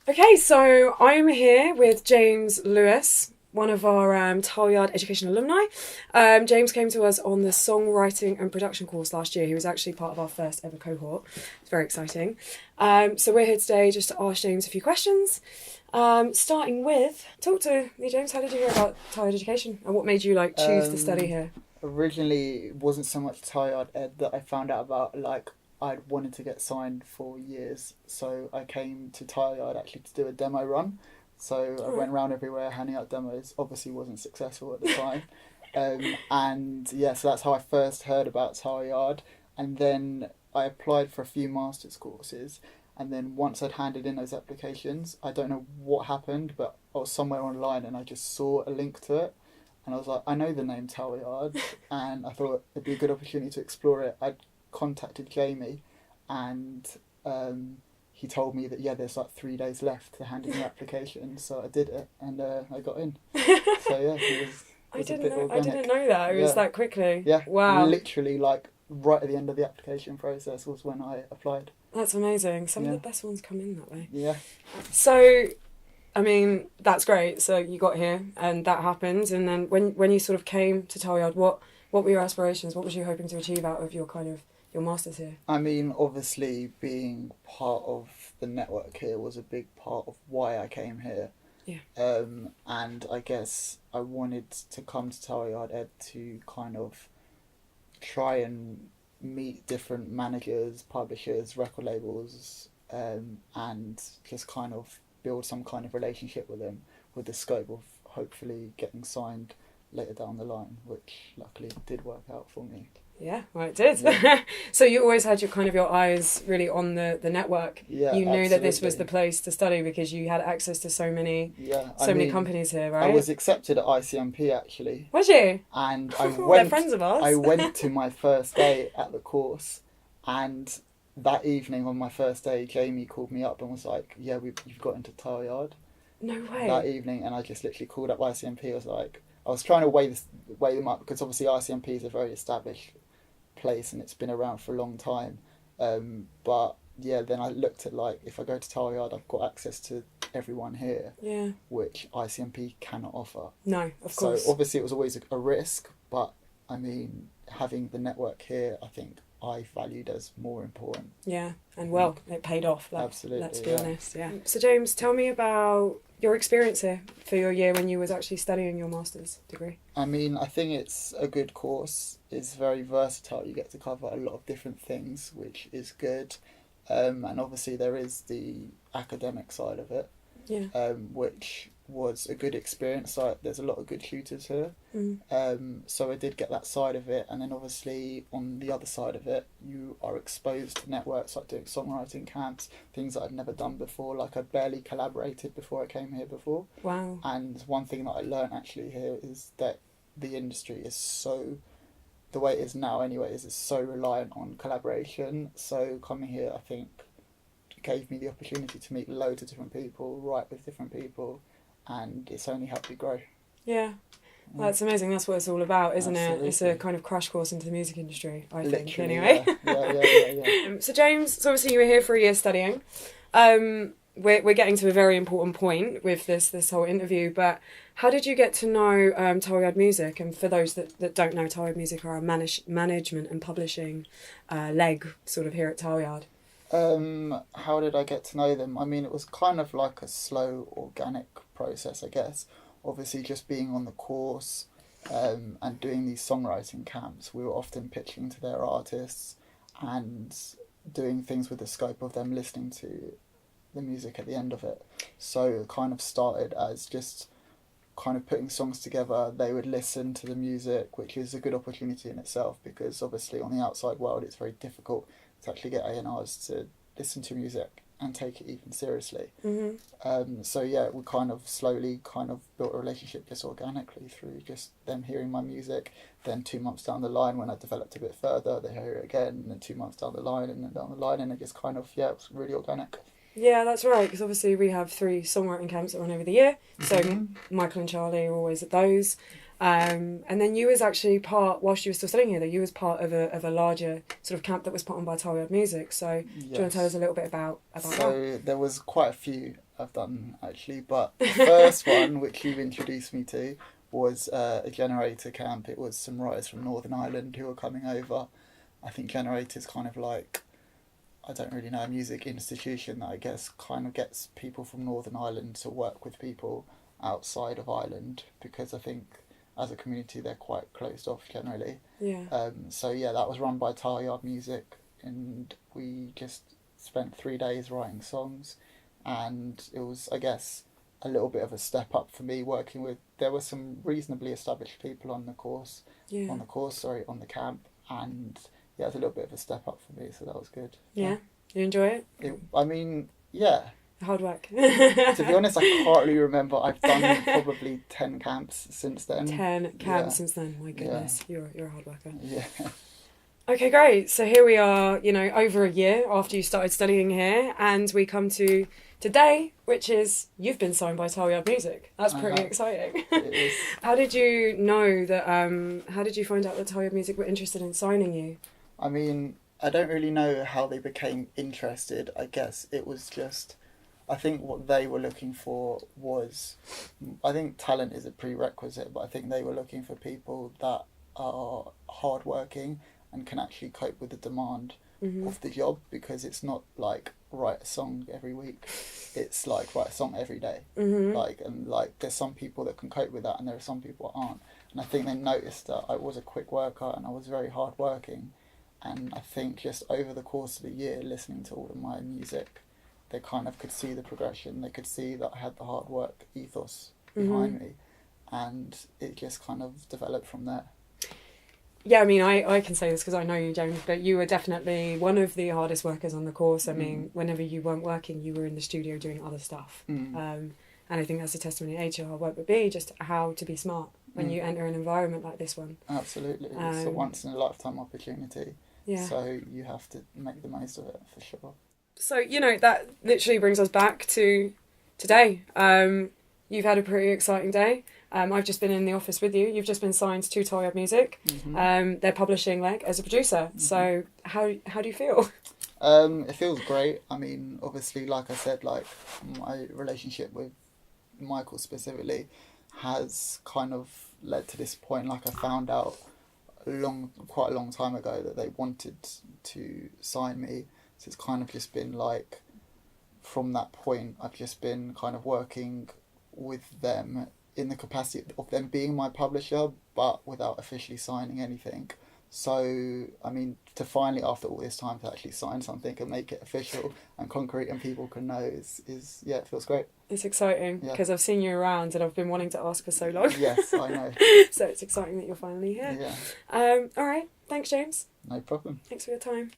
Okay, so I'm here with James Lewis, one of our Tileyard education alumni. James came to us on the Songwriting and Production course last year. He was actually part of our first ever cohort. It's very exciting. So we're here today just to ask James a few questions. Starting with, talk to me, James. How did you hear about Tileyard education and what made you choose to study here? Originally, it wasn't so much Tileyard Ed that I found out about. I'd wanted to get signed for years, so I came to Tileyard actually to do a demo run. So I went around everywhere handing out demos. Obviously, wasn't successful at the time, and yeah, so that's how I first heard about Tileyard. And then I applied for a few masters courses, and then once I'd handed in those applications, I don't know what happened, but I was somewhere online and I just saw a link to it. And I was like, I know the name Tileyard, and I thought it'd be a good opportunity to explore it. I'd contacted Jamie, and he told me that there's 3 days left to hand in the application. So I did it, and I got in. So yeah, it was I didn't know that it was that quickly. Yeah, wow. Literally, right at the end of the application process was when I applied. That's amazing. Some of the best ones come in that way. Yeah. So, I mean, that's great. So you got here and that happened. And then when you sort of came to Tileyard, what were your aspirations? What was you hoping to achieve out of your masters here? I mean, obviously being part of the network here was a big part of why I came here. Yeah. And I guess I wanted to come to Tileyard Ed to kind of try and meet different managers, publishers, record labels, and just kind of build some kind of relationship with them, with the scope of hopefully getting signed later down the line, which luckily did work out for me. Yeah, well, it did. Yeah. So you always had your eyes really on the network. Yeah, you knew absolutely. that this was the place to study because you had access to so many many companies here, right? I was accepted at ICMP actually. Was you? And I went. They're friends of ours. I went to my first day at the course, and that evening on my first day, Jamie called me up and was like, "Yeah, you've got into Tileyard." No way. That evening, and I just literally called up ICMP. I was trying to weigh them up because obviously ICMP is a very established place and it's been around for a long time. But yeah, then I looked at if I go to Tileyard, I've got access to everyone here. Yeah. Which ICMP cannot offer. No, of course. So obviously it was always a risk, but I mean, having the network here, I think I valued as more important. Yeah, and it paid off. Absolutely. Let's be honest. Yeah. So James, tell me about your experience here for your year when you was actually studying your master's degree. I mean, I think it's a good course. It's very versatile. You get to cover a lot of different things, which is good. And obviously there is the academic side of it, which was a good experience. There's a lot of good tutors here. So I did get that side of it. And then obviously on the other side of it, you are exposed to networks like doing songwriting camps, things that I'd never done before. I'd barely collaborated before I came here before. Wow. And one thing that I learned actually here is that the industry is the way it is now anyway, is it's so reliant on collaboration. So coming here, I think, gave me the opportunity to meet loads of different people, write with different people, and it's only helped me grow. Yeah. Well, that's amazing. That's what it's all about, isn't Absolutely. it? It's a kind of crash course into the music industry, I think, Literally, anyway. Yeah. So James, obviously you were here for a year studying. We're getting to a very important point with this whole interview, but how did you get to know Tileyard Music? And for those that don't know, Tileyard Music are our management and publishing leg sort of here at Tileyard. How did I get to know them? I mean, it was kind of like a slow, organic process, I guess. Obviously, just being on the course and doing these songwriting camps, we were often pitching to their artists and doing things with the scope of them listening to the music at the end of it. So it kind of started as just kind of putting songs together. They would listen to the music, which is a good opportunity in itself because obviously on the outside world it's very difficult to actually get A&Rs to listen to music and take it even seriously. So yeah, we kind of slowly built a relationship just organically through just them hearing my music. Then 2 months down the line, when I developed a bit further, they hear it again, and then 2 months down the line, and then down the line, and it just kind of, it was really organic. Yeah, that's right, because obviously we have 3 songwriting camps that run over the year, so Michael and Charlie are always at those. And then you was actually whilst you were still studying here, you was part of a larger sort of camp that was put on by Tileyard Music. So do you want to tell us a little bit about that? So there was quite a few. I've done actually, but the first one, which you've introduced me to, was a Generator camp. It was some writers from Northern Ireland who were coming over. I think Generator's kind of like, I don't really know, a music institution that I guess kind of gets people from Northern Ireland to work with people outside of Ireland, because I think as a community they're quite closed off generally. Yeah. So yeah, that was run by Tileyard Music, and we just spent 3 days writing songs, and it was, I guess, a little bit of a step up for me working with, there were some reasonably established people on the course, Yeah. on the camp, and yeah, it was a little bit of a step up for me, so that was good. Yeah. You enjoy it? I mean, yeah. Hard work. To be honest, I can't really remember. I've done probably 10 camps since then. 10 camps since then. My goodness, you're a hard worker. Yeah. Okay, great. So here we are, you know, over a year after you started studying here, and we come to today, which is you've been signed by Tileyard Music. That's pretty exciting. It is. How did you know that? How did you find out that Tileyard Music were interested in signing you? I mean, I don't really know how they became interested. I guess it was just, I think what they were looking for was, I think talent is a prerequisite, but I think they were looking for people that are hardworking and can actually cope with the demand of the job, because it's not like write a song every week, it's like write a song every day. Like there's some people that can cope with that and there are some people that aren't, and I think they noticed that I was a quick worker and I was very hardworking, and I think just over the course of the year listening to all of my music, they kind of could see the progression, they could see that I had the hard work ethos behind me, and it just kind of developed from there. Yeah, I mean, I can say this because I know you, James, but you were definitely one of the hardest workers on the course. I mean, whenever you weren't working, you were in the studio doing other stuff. And I think that's a testimony A to hard work, but B, just how to be smart when you enter an environment like this one. Absolutely. It's a once-in-a-lifetime opportunity. Yeah. So you have to make the most of it, for sure. So, you know, that literally brings us back to today. You've had a pretty exciting day. I've just been in the office with you. You've just been signed to Tileyard Music. They're publishing leg as a producer. So how do you feel? It feels great. I mean, obviously, like I said, like my relationship with Michael specifically has kind of led to this point. Like I found out quite a long time ago that they wanted to sign me. So it's kind of just been like, from that point, I've just been kind of working with them in the capacity of them being my publisher, but without officially signing anything. So, I mean, to finally, after all this time, to actually sign something and make it official and concrete and people can know is yeah, it feels great. It's exciting because I've seen you around and I've been wanting to ask for so long. Yes, I know. So it's exciting that you're finally here. Yeah. All right. Thanks, James. No problem. Thanks for your time.